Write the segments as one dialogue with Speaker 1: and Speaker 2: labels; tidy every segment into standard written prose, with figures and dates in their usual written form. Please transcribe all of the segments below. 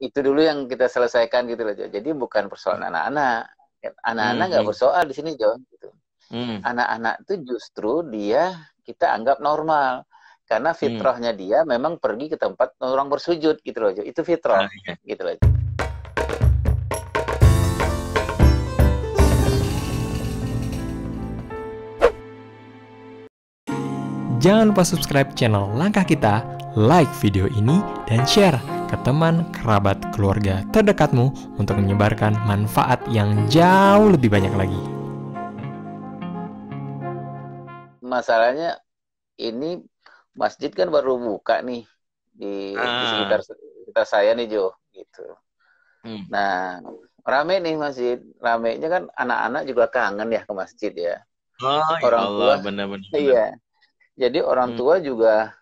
Speaker 1: itu dulu yang kita selesaikan gitu loh, Jo. Jadi bukan persoalan anak-anak. Anak-anak nggak
Speaker 2: Hmm.
Speaker 1: bersoal di sini, Jo. Gitu.
Speaker 2: Hmm.
Speaker 1: Anak-anak itu justru dia kita anggap normal. Karena
Speaker 2: Hmm.
Speaker 1: fitrahnya dia memang pergi ke tempat orang bersujud gitu loh, Jo. Itu
Speaker 2: Ah,
Speaker 1: fitrah
Speaker 2: iya.
Speaker 1: gitu loh.
Speaker 3: Jangan lupa subscribe channel Langkah Kita, like video ini, dan share ke teman, kerabat, keluarga terdekatmu untuk menyebarkan manfaat yang jauh lebih banyak lagi.
Speaker 1: Masalahnya ini masjid kan baru buka nih di
Speaker 2: Ah.
Speaker 1: sekitar saya nih, Jo, gitu.
Speaker 2: Hmm.
Speaker 1: Nah, rame nih masjid. Ramenya kan anak-anak juga kangen ya ke masjid ya.
Speaker 2: Oh ya
Speaker 1: Orang
Speaker 2: Allah,
Speaker 1: tua,
Speaker 2: benar-benar.
Speaker 1: iya. Jadi orang
Speaker 2: Hmm.
Speaker 1: tua juga,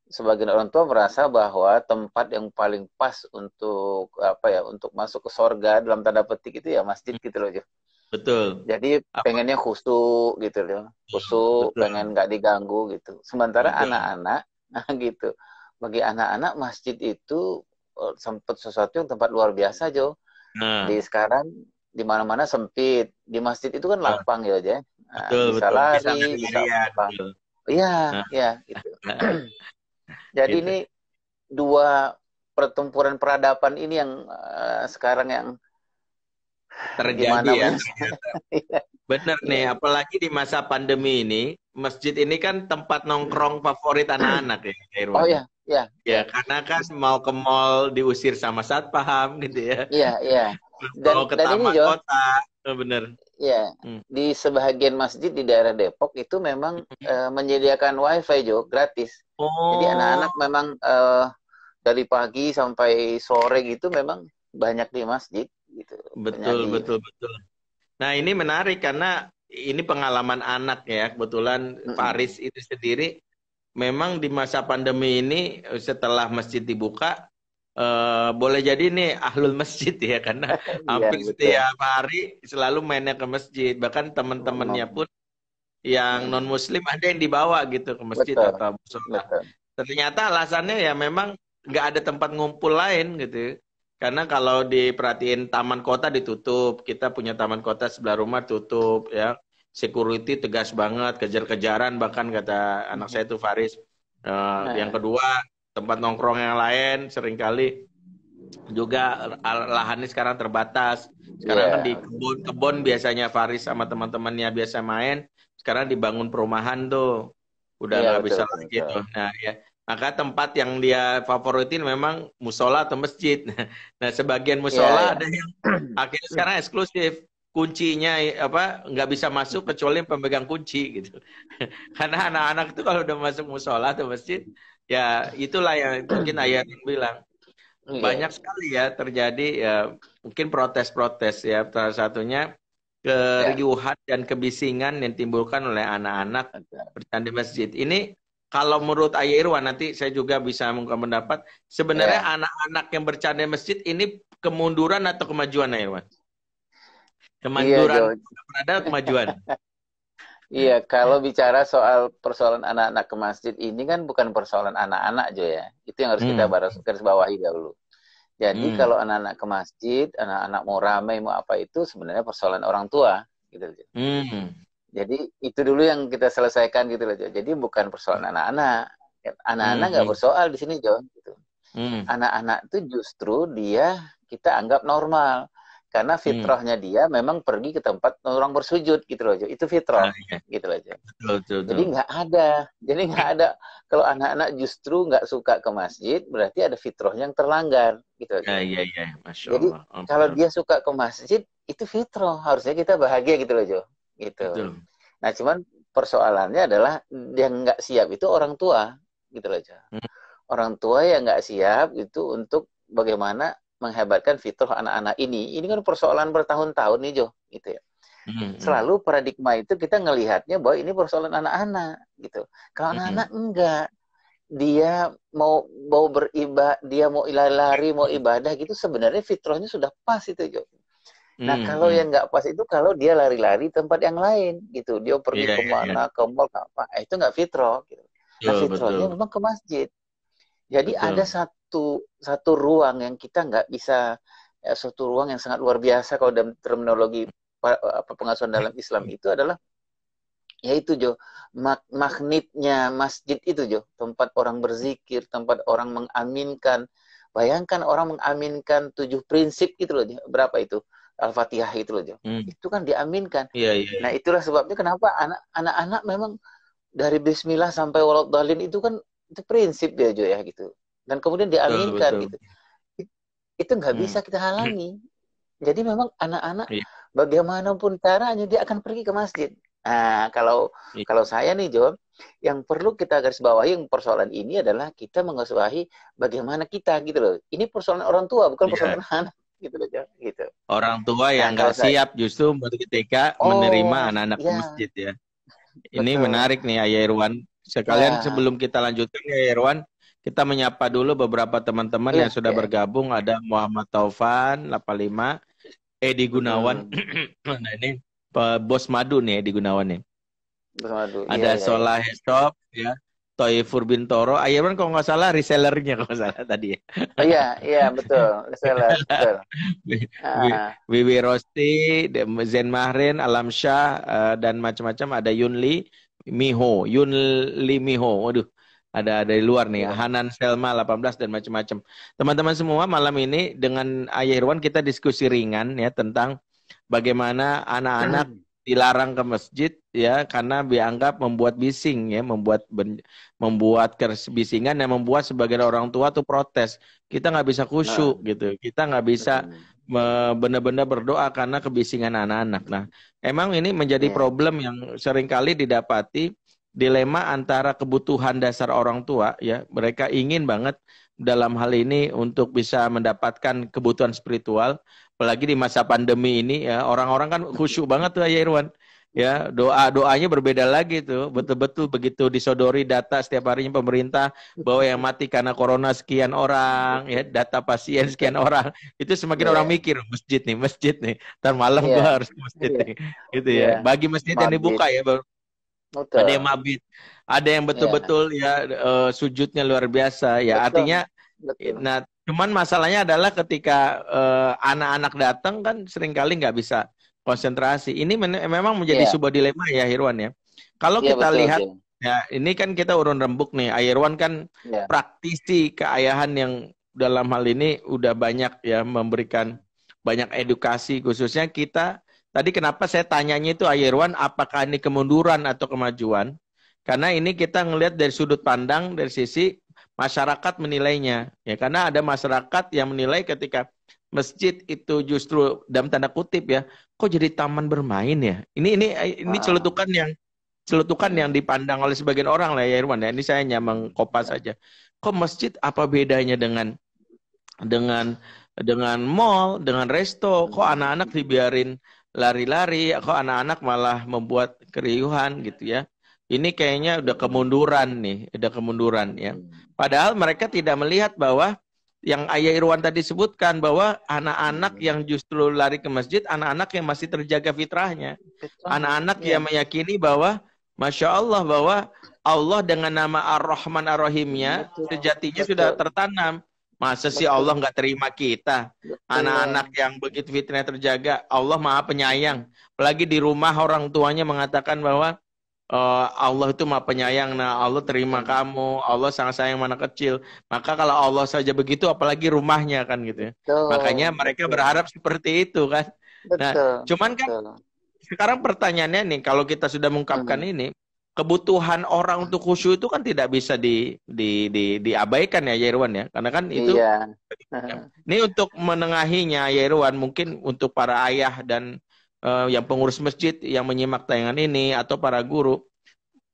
Speaker 1: sebagian orang tua merasa bahwa tempat yang paling pas untuk apa ya, untuk masuk ke sorga dalam tanda petik itu ya masjid gitu loh, Jo.
Speaker 2: Betul.
Speaker 1: Jadi
Speaker 2: Apa?
Speaker 1: pengennya khusyuk gitu loh. Khusyuk,
Speaker 2: Betul.
Speaker 1: pengen nggak diganggu gitu. Sementara
Speaker 2: Betul.
Speaker 1: anak-anak, nah gitu. Bagi anak-anak masjid itu sempat sesuatu yang tempat luar biasa, Jo. Di
Speaker 2: Nah,
Speaker 1: sekarang di mana-mana sempit. Di masjid itu kan
Speaker 2: betul,
Speaker 1: lapang ya, aja. Nah,
Speaker 2: betul,
Speaker 1: bisa
Speaker 2: betul. Bisa
Speaker 1: lari, bisa
Speaker 2: lari-larian,
Speaker 1: apa.
Speaker 2: betul.
Speaker 1: Iya,
Speaker 2: Nah,
Speaker 1: ya gitu.
Speaker 2: nah,
Speaker 1: Jadi
Speaker 2: gitu.
Speaker 1: ini dua pertempuran peradaban ini yang sekarang yang
Speaker 2: Terjadi
Speaker 1: gimana
Speaker 2: ya
Speaker 1: menurut
Speaker 2: ternyata.
Speaker 1: saya.
Speaker 2: Bener
Speaker 1: Iya,
Speaker 2: nih, apalagi di masa pandemi ini, masjid ini kan tempat nongkrong favorit anak-anak ya, Kak
Speaker 1: oh
Speaker 2: Irwan ya.
Speaker 1: ya, ya,
Speaker 2: Ya,
Speaker 1: ya,
Speaker 2: karena kan mau ke mall diusir sama satpam gitu ya.
Speaker 1: iya, iya.
Speaker 2: Mau ke
Speaker 1: Dan ini
Speaker 2: taman
Speaker 1: Jo,
Speaker 2: kota, bener.
Speaker 1: ya,
Speaker 2: Hmm.
Speaker 1: di sebahagian masjid di daerah Depok itu memang menyediakan WiFi Jo, gratis. Jadi
Speaker 2: Oh,
Speaker 1: anak-anak memang dari pagi sampai sore gitu memang banyak di masjid gitu, banyak
Speaker 2: betul,
Speaker 1: di.
Speaker 2: betul, betul. Nah, ini menarik karena ini pengalaman anak ya. Kebetulan
Speaker 1: Mm-mm.
Speaker 2: Faris itu sendiri memang di masa pandemi ini setelah masjid dibuka, boleh jadi nih ahlul masjid ya karena
Speaker 1: Iya
Speaker 2: hampir
Speaker 1: betul.
Speaker 2: setiap hari selalu mainnya ke masjid. Bahkan teman-temannya
Speaker 1: Mm-mm.
Speaker 2: pun yang non
Speaker 1: Mm-mm.
Speaker 2: muslim ada yang dibawa gitu ke masjid
Speaker 1: Betul,
Speaker 2: atau musola.
Speaker 1: betul.
Speaker 2: Ternyata alasannya ya memang nggak ada tempat ngumpul lain gitu. Karena kalau diperhatiin taman kota ditutup, kita punya taman kota sebelah rumah tutup ya. Security tegas banget, kejar-kejaran bahkan kata anak saya itu Faris. Yang
Speaker 1: Nah,
Speaker 2: kedua, tempat nongkrong yang lain seringkali juga lahannya sekarang terbatas. Sekarang kan di
Speaker 1: iya,
Speaker 2: kebun-kebun biasanya Faris sama teman-temannya biasa main, sekarang dibangun perumahan tuh. Udah
Speaker 1: iya
Speaker 2: nggak
Speaker 1: betul,
Speaker 2: bisa
Speaker 1: betul,
Speaker 2: lagi
Speaker 1: betul.
Speaker 2: tuh. Nah, ya. Maka tempat yang dia favoritin memang musola atau masjid. Nah, sebagian
Speaker 1: Iya,
Speaker 2: musola
Speaker 1: iya.
Speaker 2: ada yang akhirnya sekarang eksklusif. Kuncinya apa nggak bisa masuk kecuali yang pemegang kunci gitu. Karena anak-anak itu kalau udah masuk musola atau masjid, ya itulah yang mungkin ayah yang bilang
Speaker 1: Iya,
Speaker 2: banyak sekali ya terjadi ya mungkin protes-protes ya salah satunya
Speaker 1: ya,
Speaker 2: keriuhan dan kebisingan yang timbulkan oleh anak-anak
Speaker 1: betul.
Speaker 2: bercanda di masjid. Ini kalau menurut Ayah Irwan nanti saya juga bisa mengungkapkan pendapat sebenarnya
Speaker 1: Ya,
Speaker 2: anak-anak yang bercanda di masjid ini kemunduran atau kemajuan Ayah Irwan?
Speaker 1: iya
Speaker 2: Kemanduran
Speaker 1: Jo.
Speaker 2: ada kemajuan.
Speaker 1: Iya, kalau bicara soal persoalan anak-anak ke masjid ini kan bukan persoalan anak-anak Jo ya. Itu yang harus kita
Speaker 2: Hmm.
Speaker 1: garis bawahi dahulu. Jadi
Speaker 2: Hmm.
Speaker 1: kalau anak-anak ke masjid, anak-anak mau ramai mau apa itu sebenarnya persoalan orang tua gitu loh, Jo.
Speaker 2: Hmm.
Speaker 1: Jadi itu dulu yang kita selesaikan gitu loh Jo. Jadi bukan persoalan anak-anak. Anak-anak
Speaker 2: Hmm.
Speaker 1: nggak
Speaker 2: Hmm.
Speaker 1: bersoal di sini Jo. Gitu.
Speaker 2: Hmm.
Speaker 1: Anak-anak itu justru dia kita anggap normal karena
Speaker 2: Hmm.
Speaker 1: fitrahnya dia memang pergi ke tempat orang bersujud gitu loh Jo. Itu
Speaker 2: Ah,
Speaker 1: fitrah
Speaker 2: iya.
Speaker 1: gitu loh Jo.
Speaker 2: Betul, betul,
Speaker 1: Jadi
Speaker 2: betul.
Speaker 1: nggak ada kalau anak-anak justru nggak suka ke masjid berarti ada fitrahnya yang terlanggar gitu
Speaker 2: Ya,
Speaker 1: aja.
Speaker 2: iya, iya. Masya
Speaker 1: Jadi
Speaker 2: Allah. Oh,
Speaker 1: kalau
Speaker 2: benar.
Speaker 1: dia suka ke masjid itu fitrah harusnya kita bahagia gitu loh Jo. Gitu.
Speaker 2: Betul.
Speaker 1: Nah cuman persoalannya adalah yang nggak siap itu orang tua gitu loh Jo.
Speaker 2: Hmm.
Speaker 1: Orang tua yang nggak siap itu untuk bagaimana menghebatkan fitrah anak-anak ini. Ini kan persoalan bertahun-tahun nih Jo, gitu ya.
Speaker 2: Hmm. Hmm.
Speaker 1: Selalu paradigma itu kita ngelihatnya bahwa ini persoalan anak-anak gitu. Kalau
Speaker 2: Hmm.
Speaker 1: anak-anak enggak, dia mau beribadah, dia mau lari-lari, mau ibadah gitu sebenarnya fitrahnya sudah pas itu Jo. Nah
Speaker 2: Hmm.
Speaker 1: kalau
Speaker 2: Hmm.
Speaker 1: yang nggak pas itu kalau dia lari-lari tempat yang lain gitu, dia pergi
Speaker 2: Iya, iya, iya.
Speaker 1: kemana, ke mall, ke apa, itu nggak fitrah. Gitu. Nah
Speaker 2: Betul, betul,
Speaker 1: fitrahnya memang ke masjid. Jadi ada
Speaker 2: betul.
Speaker 1: satu ruang yang kita nggak bisa, ya, suatu ruang yang sangat luar biasa kalau dalam terminologi pengasuhan dalam Islam itu adalah, yaitu Jo, magnetnya masjid itu Jo, tempat orang berzikir, tempat orang mengaminkan. Bayangkan orang mengaminkan 7 prinsip gitu loh Jo. Berapa itu? Al-Fatihah itu loh Jo. Itu kan diaminkan.
Speaker 2: Iya.
Speaker 1: Nah itulah sebabnya kenapa anak-anak memang dari Bismillah sampai Waladhdallin itu kan itu prinsip dia Jo ya gitu. Dan kemudian diaminkan
Speaker 2: Betul.
Speaker 1: gitu. Itu nggak bisa kita halangi. Jadi memang anak-anak bagaimanapun caranya dia akan pergi ke masjid. Nah, kalau saya nih Jo, yang perlu kita garis bawahi yang persoalan ini adalah kita menggarisbawahi bagaimana kita gitu loh. Ini persoalan orang tua bukan persoalan anak gitu loh Jo, gitu.
Speaker 2: Orang tua yang nggak siap justru ketika menerima anak-anak ke masjid ya. Ini menarik nih Ayah Irwan. Sekalian sebelum kita lanjutkan ya Irwan, kita menyapa dulu beberapa teman-teman yang sudah bergabung. Ada Muhammad Taufan 85, Edi Gunawan. Nah ini Bos Madu nih Edi Gunawan nih.
Speaker 1: Bos Madu.
Speaker 2: Ada Solah Hestop ya. Toyfur Bintoro, Ayah Irwan kalau nggak salah resellernya kalau nggak salah tadi ya.
Speaker 1: Oh iya betul, reseller betul.
Speaker 2: Wiwi Rosti, Zen Mahrin, Alam Syah, dan macam-macam. Ada Yunli Miho, waduh, ada dari luar nih. Hanan Selma 18 dan macam-macam. Teman-teman semua, malam ini dengan Ayah Irwan kita diskusi ringan ya tentang bagaimana anak-anak dilarang ke masjid ya karena dianggap membuat bising ya, membuat kebisingan yang membuat sebagian orang tua tuh protes. Kita nggak bisa khusyuk gitu, kita nggak bisa benar-benar berdoa karena kebisingan anak-anak. Nah, emang ini menjadi problem yang seringkali didapati, dilema antara kebutuhan dasar orang tua ya, mereka ingin banget dalam hal ini untuk bisa mendapatkan kebutuhan spiritual. Apalagi di masa pandemi ini ya, orang-orang kan khusyuk banget tuh ya Irwan. Ya, doanya berbeda lagi tuh. Betul-betul begitu disodori data setiap harinya pemerintah bahwa yang mati karena corona sekian orang, ya, data pasien sekian orang. Itu semakin orang mikir, masjid nih. Ntar malam gua harus ke masjid nih. Gitu ya. Bagi masjid yang dibuka ya, ada yang mabit, ada yang betul-betul ya sujudnya luar biasa ya. Artinya nah, cuman masalahnya adalah ketika anak-anak datang kan seringkali nggak bisa konsentrasi. Ini memang menjadi sebuah dilema ya Irwan ya. Kalau kita lihat ya, ini kan kita urun rembuk nih. Irwan kan praktisi keayahan yang dalam hal ini udah banyak ya memberikan banyak edukasi, khususnya kita. Tadi kenapa saya tanyanya itu Irwan, apakah ini kemunduran atau kemajuan? Karena ini kita ngelihat dari sudut pandang dari sisi masyarakat menilainya ya, karena ada masyarakat yang menilai ketika masjid itu justru dalam tanda kutip ya, kok jadi taman bermain ya. Ini celutukan yang dipandang oleh sebagian orang lah ya Irwan ya. Ini saya hanya mengkopas saja. Kok masjid apa bedanya dengan mall, dengan resto? Kok anak-anak dibiarin lari-lari? Kok anak-anak malah membuat keriuhan gitu ya? Ini kayaknya udah kemunduran nih, ya. Padahal mereka tidak melihat bahwa yang Ayah Irwan tadi sebutkan bahwa anak-anak yang justru lari ke masjid, anak-anak yang masih terjaga fitrahnya. Anak-anak yang meyakini bahwa Masya Allah bahwa Allah dengan nama Ar-Rahman Ar-Rahimnya sejatinya sudah tertanam. Masa sih Allah nggak terima kita? Anak-anak yang begitu fitrahnya terjaga, Allah Maha Penyayang. Apalagi di rumah orang tuanya mengatakan bahwa Allah itu Maha Penyayang, nah Allah terima kamu, Allah sangat sayang mana kecil. Maka kalau Allah saja begitu, apalagi rumahnya kan gitu ya. Makanya mereka berharap seperti itu kan. Nah, cuman kan sekarang pertanyaannya nih, kalau kita sudah mengungkapkan ini, kebutuhan orang untuk khusyuk itu kan tidak bisa diabaikan ya Irwan ya, karena kan itu. Ini untuk menengahinya ya Irwan, mungkin untuk para ayah dan yang pengurus masjid yang menyimak tayangan ini atau para guru,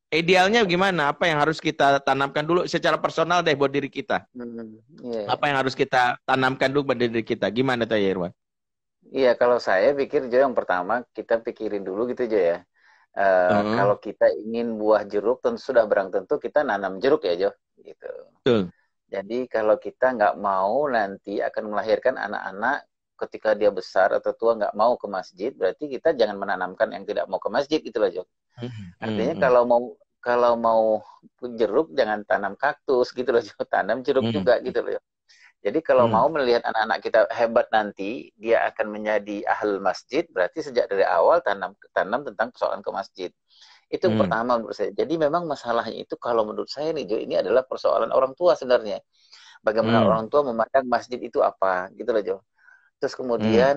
Speaker 2: idealnya gimana? Apa yang harus kita tanamkan dulu secara personal deh buat diri kita? Apa yang harus kita tanamkan dulu buat diri kita? Gimana tuh ya Irwan?
Speaker 1: Iya, kalau saya pikir Jo, yang pertama kita pikirin dulu gitu Jo ya. Kalau kita ingin buah jeruk, sudah barang tentu kita nanam jeruk ya Jo. Gitu. Jadi kalau kita nggak mau nanti akan melahirkan anak-anak ketika dia besar atau tua nggak mau ke masjid, berarti kita jangan menanamkan yang tidak mau ke masjid gitu loh Jo. Artinya kalau mau jeruk jangan tanam kaktus gitu loh Jo, tanam jeruk juga gitu loh Jo. Jadi kalau
Speaker 2: Hmm.
Speaker 1: mau melihat anak-anak kita hebat nanti, dia akan menjadi ahli masjid, berarti sejak dari awal tanam tentang persoalan ke masjid. Itu yang
Speaker 2: Hmm.
Speaker 1: pertama menurut saya. Jadi memang masalahnya itu kalau menurut saya nih Jo, ini adalah persoalan orang tua sebenarnya. Bagaimana
Speaker 2: Hmm.
Speaker 1: orang tua memandang masjid itu apa, gitu loh Jo. Terus
Speaker 2: Hmm.
Speaker 1: kemudian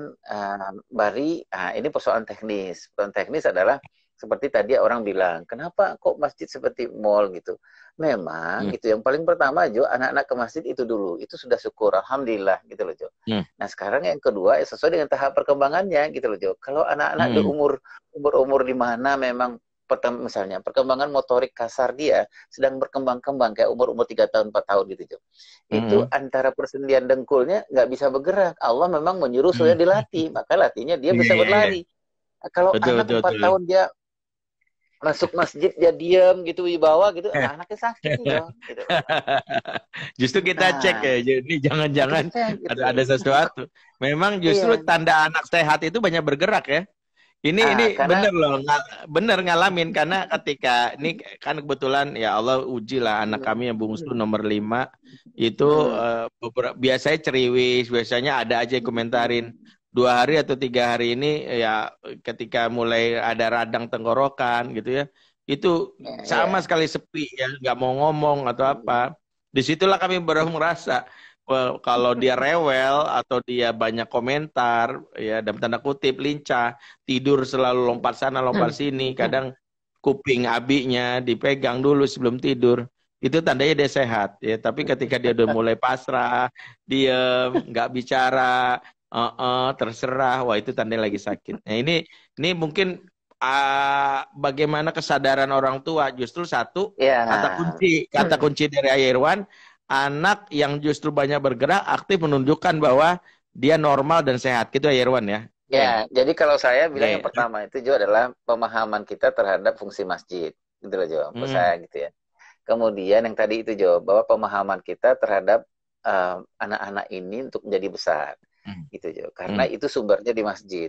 Speaker 1: ini persoalan teknis. Persoalan teknis adalah seperti tadi orang bilang, kenapa kok masjid seperti mall gitu? Memang
Speaker 2: Hmm.
Speaker 1: itu yang paling pertama Jo, anak-anak ke masjid itu dulu. Itu sudah syukur, alhamdulillah gitu loh Jo.
Speaker 2: Hmm.
Speaker 1: Nah sekarang yang kedua sesuai dengan tahap perkembangannya gitu loh Jo. Kalau anak-anak di
Speaker 2: Hmm.
Speaker 1: umur di mana memang misalnya perkembangan motorik kasar dia sedang berkembang-kembang kayak umur 3 tahun 4 tahun gitu Jo. Itu
Speaker 2: Hmm.
Speaker 1: antara persendian dengkulnya nggak bisa bergerak. Allah memang menyuruh supaya
Speaker 2: Hmm.
Speaker 1: dilatih, maka latihnya dia
Speaker 2: Iya,
Speaker 1: bisa
Speaker 2: iya, iya.
Speaker 1: berlari. Kalau
Speaker 2: Betul,
Speaker 1: anak
Speaker 2: betul,
Speaker 1: 4
Speaker 2: betul.
Speaker 1: tahun dia masuk masjid dia diam gitu wibawa gitu, anaknya sakit nih Jo gitu.
Speaker 2: Justru kita cek
Speaker 1: Nah,
Speaker 2: ya, jadi jangan-jangan
Speaker 1: kita cek gitu.
Speaker 2: ada sesuatu. Memang justru
Speaker 1: Iya.
Speaker 2: tanda anak sehat itu banyak bergerak ya. Ini
Speaker 1: Karena
Speaker 2: bener loh, bener ngalamin karena ketika ini kan kebetulan ya Allah uji lah anak kami yang bungsu nomor 5 itu biasanya ceriwis, biasanya ada aja yang komentarin 2 hari atau 3 hari ini ya ketika mulai ada radang tenggorokan gitu ya, itu
Speaker 1: ya.
Speaker 2: sama sekali sepi ya, nggak mau ngomong atau apa. Disitulah kami baru merasa kalau dia rewel atau dia banyak komentar ya dalam tanda kutip lincah, tidur selalu lompat sana lompat sini, kadang kuping abinya dipegang dulu sebelum tidur, itu tandanya dia sehat ya. Tapi ketika dia udah mulai pasrah, diem, nggak bicara, terserah, wah itu tandanya lagi sakit. Nah ini mungkin bagaimana kesadaran orang tua. Justru satu
Speaker 1: Ya.
Speaker 2: kata kunci dari Ayirwan, anak yang justru banyak bergerak aktif menunjukkan bahwa dia normal dan sehat gitu ya Irwan ya.
Speaker 1: Ya, jadi kalau saya bilang yang
Speaker 2: Oke.
Speaker 1: pertama itu juga adalah pemahaman kita terhadap fungsi masjid. Gitu loh Jo, menurut
Speaker 2: Hmm.
Speaker 1: saya gitu ya. Kemudian yang tadi itu Jo, bahwa pemahaman kita terhadap anak-anak ini untuk menjadi besar.
Speaker 2: Hmm.
Speaker 1: Gitu Jo. Karena
Speaker 2: Hmm.
Speaker 1: itu sumbernya di masjid.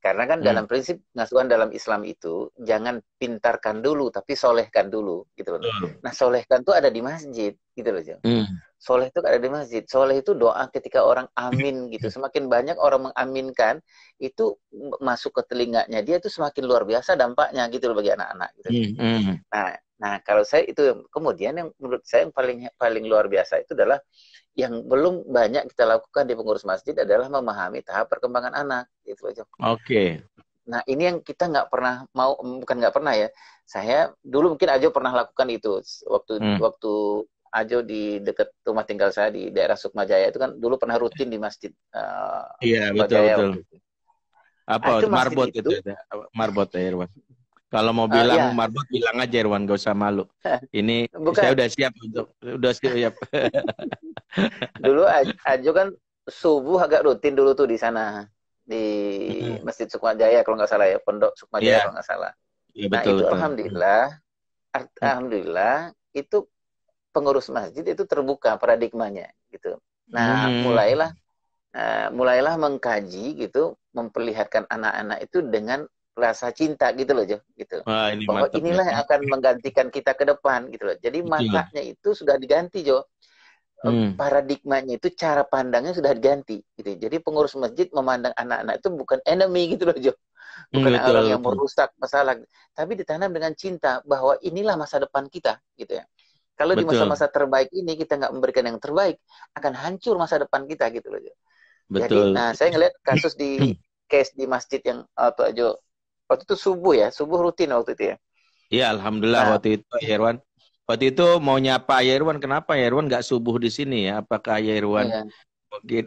Speaker 1: Karena kan
Speaker 2: Hmm.
Speaker 1: dalam prinsip pengasuhan dalam Islam itu jangan pintarkan dulu, tapi solehkan dulu, gitu loh.
Speaker 2: Betul.
Speaker 1: Nah, solehkan itu ada di masjid, gitu loh, Jo.
Speaker 2: Hmm.
Speaker 1: Soleh itu ada di masjid. Soleh itu doa ketika orang amin, gitu. Semakin banyak orang mengaminkan, itu masuk ke telinganya dia itu semakin luar biasa dampaknya, gitu loh, bagi anak-anak, gitu.
Speaker 2: Hmm.
Speaker 1: Nah, kalau saya itu kemudian yang menurut saya yang paling luar biasa itu adalah yang belum banyak kita lakukan di pengurus masjid adalah memahami tahap perkembangan anak, gitu aja.
Speaker 2: Oke.
Speaker 1: Nah, ini yang kita nggak pernah bukan nggak pernah ya. Saya dulu mungkin Ajo pernah lakukan itu waktu Ajo di dekat rumah tinggal saya di daerah Sukmajaya itu kan dulu pernah rutin di masjid
Speaker 2: Iya,
Speaker 1: Sukmajaya
Speaker 2: betul.
Speaker 1: waktu itu.
Speaker 2: Apa
Speaker 1: Itu masjid
Speaker 2: marbot
Speaker 1: itu
Speaker 2: itu ya? Marbot ya Irwan. Kalau mau bilang
Speaker 1: ya
Speaker 2: marbot bilang aja Irwan, gak usah malu. Ini saya
Speaker 1: bukan
Speaker 2: udah siap udah siap.
Speaker 1: dulu Ajo kan subuh agak rutin dulu tuh di sana di Masjid Sukmajaya kalau nggak salah ya, Pondok Sukmajaya
Speaker 2: Iya,
Speaker 1: kalau nggak salah.
Speaker 2: iya
Speaker 1: Nah
Speaker 2: betul
Speaker 1: itu
Speaker 2: betul.
Speaker 1: alhamdulillah itu pengurus masjid itu terbuka paradigmanya gitu. Nah
Speaker 2: Hmm.
Speaker 1: mulailah mengkaji gitu, memperlihatkan anak-anak itu dengan rasa cinta gitu loh Jo, gitu.
Speaker 2: Wah, ini
Speaker 1: Bahwa
Speaker 2: mantap nih.
Speaker 1: inilah yang akan menggantikan kita ke depan gitu loh. Jadi
Speaker 2: Betul.
Speaker 1: matanya itu sudah diganti Jo.
Speaker 2: Hmm.
Speaker 1: Paradigmanya itu cara pandangnya sudah diganti gitu. Jadi pengurus masjid memandang anak-anak itu bukan enemy gitu loh Jo. Bukan
Speaker 2: Betul,
Speaker 1: orang yang
Speaker 2: betul.
Speaker 1: merusak masalah, tapi ditanam dengan cinta bahwa inilah masa depan kita gitu ya. Kalau di
Speaker 2: Betul.
Speaker 1: masa-masa terbaik ini kita nggak memberikan yang terbaik, akan hancur masa depan kita gitu loh Jo. Jadi,
Speaker 2: Betul.
Speaker 1: saya ngelihat kasus di case di masjid yang waktu itu subuh rutin waktu itu ya.
Speaker 2: Iya, alhamdulillah
Speaker 1: Nah,
Speaker 2: waktu itu Irwan. Waktu itu mau nyapa Irwan, kenapa Irwan nggak subuh di sini ya? Apakah Irwan
Speaker 1: iya.
Speaker 2: mungkin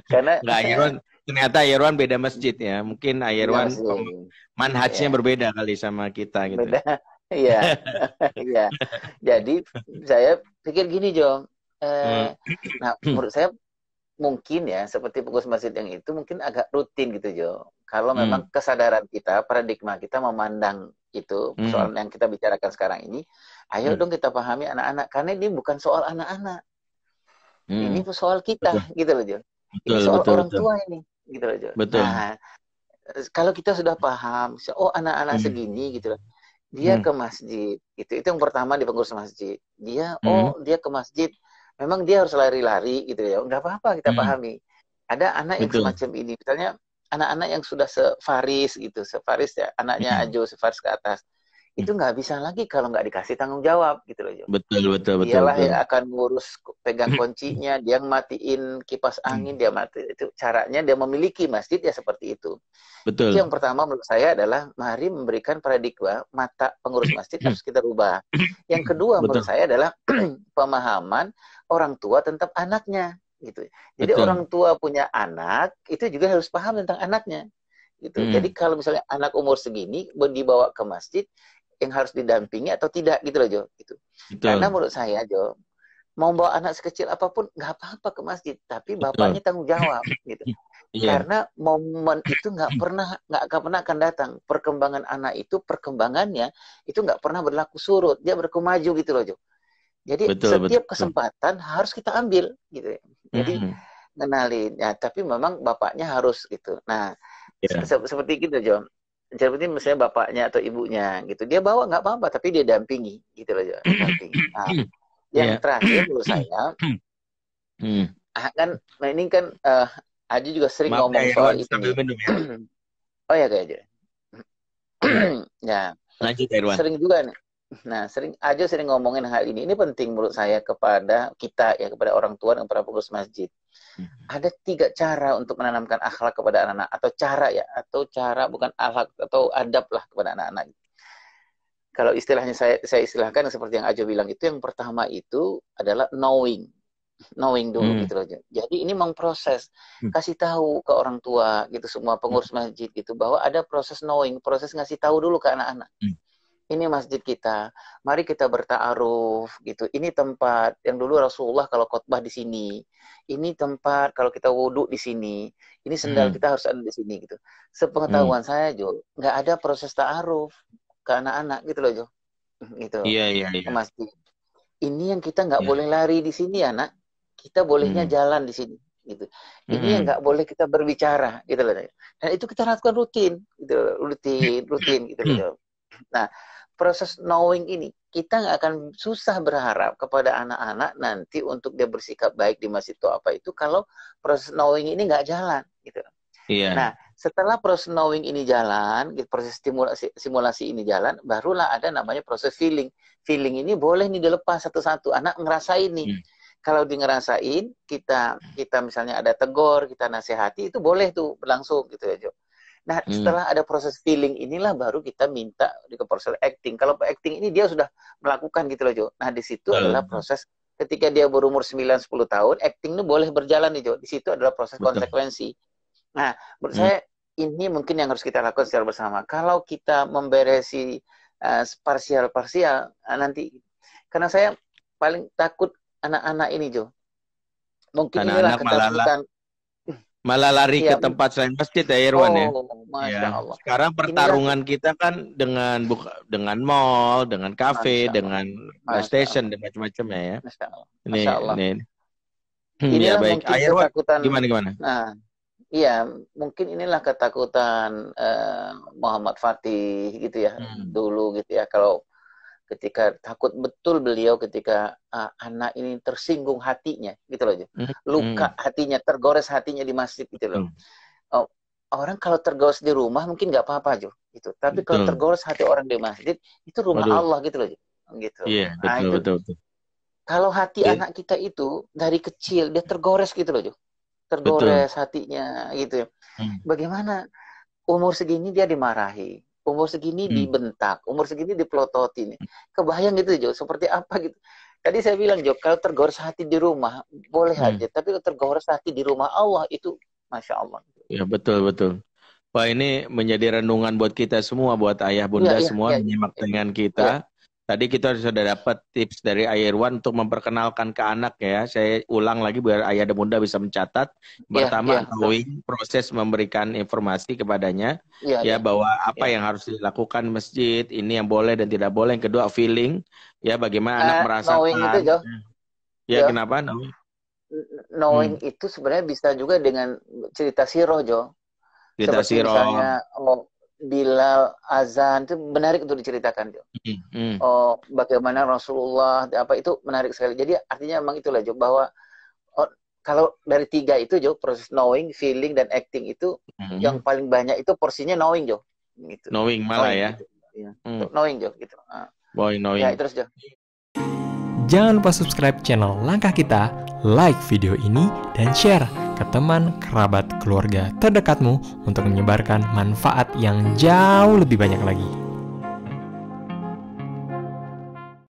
Speaker 1: Karena
Speaker 2: nggak Irwan? Ternyata Irwan beda masjid ya. Mungkin
Speaker 1: beda
Speaker 2: Irwan
Speaker 1: masjid.
Speaker 2: manhajnya
Speaker 1: Ya,
Speaker 2: berbeda kali sama kita gitu.
Speaker 1: beda. Iya. Iya. Jadi saya pikir gini, Jo. Nah, menurut saya mungkin ya seperti pengurus masjid yang itu mungkin agak rutin gitu Jo. Kalau memang kesadaran kita, paradigma kita memandang itu soal yang kita bicarakan sekarang ini, ayo dong kita pahami anak-anak karena ini bukan soal anak-anak. Ini soal kita gitu loh Jo. Ini soal orang tua ini gitu loh Jo.
Speaker 2: Betul.
Speaker 1: Nah, kalau kita sudah paham, oh anak-anak segini gitu loh. Dia ke masjid, itu yang pertama di pengurus masjid. Dia ke masjid memang dia harus lari-lari gitu ya. Nggak apa-apa, kita pahami. Ada anak yang
Speaker 2: Betul.
Speaker 1: semacam ini, misalnya anak-anak yang sudah sefaris gitu, sefaris ya, anaknya Ajo sefaris ke atas, itu nggak bisa lagi kalau nggak dikasih tanggung jawab gitu loh, Jo.
Speaker 2: Betul.
Speaker 1: Dialah yang akan ngurus pegang kuncinya, dia yang matiin kipas angin, dia mati. Itu caranya dia memiliki masjid ya seperti itu.
Speaker 2: Betul.
Speaker 1: Itu yang pertama menurut saya adalah mari memberikan paradigma mata pengurus masjid harus kita rubah. Yang kedua menurut saya adalah pemahaman orang tua tentang anaknya gitu. Jadi orang tua punya anak itu juga harus paham tentang anaknya gitu. Jadi kalau misalnya anak umur segini dibawa ke masjid, yang harus didampingi atau tidak gitu loh, Jo. Gitu. Karena menurut saya, Jo, mau bawa anak sekecil apapun nggak apa-apa ke masjid, tapi bapaknya tanggung jawab gitu. Karena momen itu nggak pernah akan datang. Perkembangan anak itu, perkembangannya itu nggak pernah berlaku surut, dia berkemaju gitu loh, Jo. Jadi setiap kesempatan harus kita ambil gitu. Jadi kenalin ya, tapi memang bapaknya harus gitu. Nah, seperti gitu, Jo. Seperti misalnya bapaknya atau ibunya gitu, dia bawa nggak apa-apa, tapi dia dampingi gitu loh, dampingi. Nah, yang terakhir menurut saya, kan ini kan Aji juga sering ngomong soal itu. Oh ya kayaknya. Ya.
Speaker 2: Lanjut Irwan.
Speaker 1: Sering juga nih. Nah, Ajo sering ngomongin hal ini. Ini penting menurut saya kepada kita ya, kepada orang tua dan para pengurus masjid. Ada 3 cara untuk menanamkan akhlak kepada anak-anak, atau cara bukan akhlak atau adab lah kepada anak-anak. Kalau istilahnya saya istilahkan seperti yang Ajo bilang itu, yang pertama itu adalah knowing dulu gitu loh. Jadi ini memproses, kasih tahu ke orang tua gitu, semua pengurus masjid gitu, bahwa ada proses knowing, proses ngasih tahu dulu ke anak-anak. Ini masjid kita, mari kita berta'aruf gitu. Ini tempat yang dulu Rasulullah kalau khotbah di sini. Ini tempat kalau kita wudhu di sini. Ini sendal kita harus ada di sini gitu. Sepengetahuan saya, Jo, nggak ada proses ta'aruf ke anak-anak gitu loh, Jo. Gitu.
Speaker 2: Iya.
Speaker 1: Ke masjid. Ini yang kita nggak boleh lari di sini, anak. Kita bolehnya jalan di sini. Gitu. Ini yang nggak boleh kita berbicara gitu loh. Dan itu kita lakukan rutin gitu, rutin gitu loh. Nah, proses knowing ini kita nggak akan susah berharap kepada anak-anak nanti untuk dia bersikap baik di masjid atau apa itu kalau proses knowing ini nggak jalan gitu. Nah, setelah proses knowing ini jalan, proses simulasi ini jalan, barulah ada namanya proses feeling. Feeling ini boleh nih dilepas satu-satu, anak ngerasain nih. Kalau di ngerasain, kita misalnya ada tegur, kita nasihati, itu boleh tuh berlangsung gitu ya, Jo. Nah, setelah ada proses feeling inilah baru kita minta di proses acting. Kalau acting ini dia sudah melakukan gitu loh, Jo. Nah, di situ adalah proses ketika dia berumur 9-10 tahun, acting itu boleh berjalan nih, Jo. Di situ adalah proses konsekuensi. Nah, menurut saya ini mungkin yang harus kita lakukan secara bersama. Kalau kita memberesi parsial nanti, karena saya paling takut anak-anak ini, Jo. Mungkin inilah ketakutan.
Speaker 2: Malah lari ke tempat selain masjid ya Irwan ya.
Speaker 1: Masya Allah.
Speaker 2: Sekarang pertarungan kita kan dengan mall, dengan kafe, dengan station dan macam-macamnya ya.
Speaker 1: Masya Allah.
Speaker 2: Ini ya baik. Irwan, gimana?
Speaker 1: Nah, iya, mungkin inilah ketakutan Muhammad Fatih gitu ya, dulu gitu ya. Kalau ketika takut betul beliau ketika anak ini tersinggung hatinya gitu loh, luka hatinya, tergores hatinya di masjid gitu loh. Orang kalau tergores di rumah mungkin nggak apa-apa, Jo, gitu. Tapi kalau tergores hati orang di masjid itu rumah Allah gitu loh, Jo. Gitu.
Speaker 2: Iya, betul.
Speaker 1: Kalau hati anak kita itu dari kecil dia tergores gitu loh, Jo. Tergores hatinya gitu ya. Bagaimana umur segini dia dimarahi, umur segini dibentak, umur segini dipelototin. Kebayang gitu, Jo, seperti apa gitu. Tadi saya bilang, Jo, kalau tergores hati di rumah, boleh aja. Tapi kalau tergores hati di rumah Allah, itu Masya Allah.
Speaker 2: Ya, betul. Wah, ini menjadi renungan buat kita semua, buat ayah bunda semua menyimak dengan kita. Tadi kita sudah dapat tips dari Ayah Irwan untuk memperkenalkan ke anak ya. Saya ulang lagi biar ayah dan bunda bisa mencatat. Pertama, proses memberikan informasi kepadanya bahwa apa yang harus dilakukan masjid, ini yang boleh dan tidak boleh. Yang kedua, feeling, ya bagaimana anak merasakan.
Speaker 1: Itu, Jo.
Speaker 2: Kenapa?
Speaker 1: Knowing itu sebenarnya bisa juga dengan cerita siroh, Jo.
Speaker 2: Cerita siroh.
Speaker 1: Misalnya, Bilal azan itu menarik untuk diceritakan, Jo. Oh, bagaimana Rasulullah apa itu menarik sekali. Jadi artinya memang itulah, Jo, bahwa kalau dari 3 itu, Jo, proses knowing, feeling, dan acting itu yang paling banyak itu porsinya knowing, Jo. Gitu.
Speaker 2: Knowing malah knowing, ya.
Speaker 1: Gitu. Ya. Knowing, Jo, gitu.
Speaker 2: Knowing.
Speaker 1: Ya, terus, Jo.
Speaker 3: Jangan lupa subscribe channel Langkah Kita, like video ini, dan share ke teman, kerabat, keluarga terdekatmu untuk menyebarkan manfaat yang jauh lebih banyak lagi.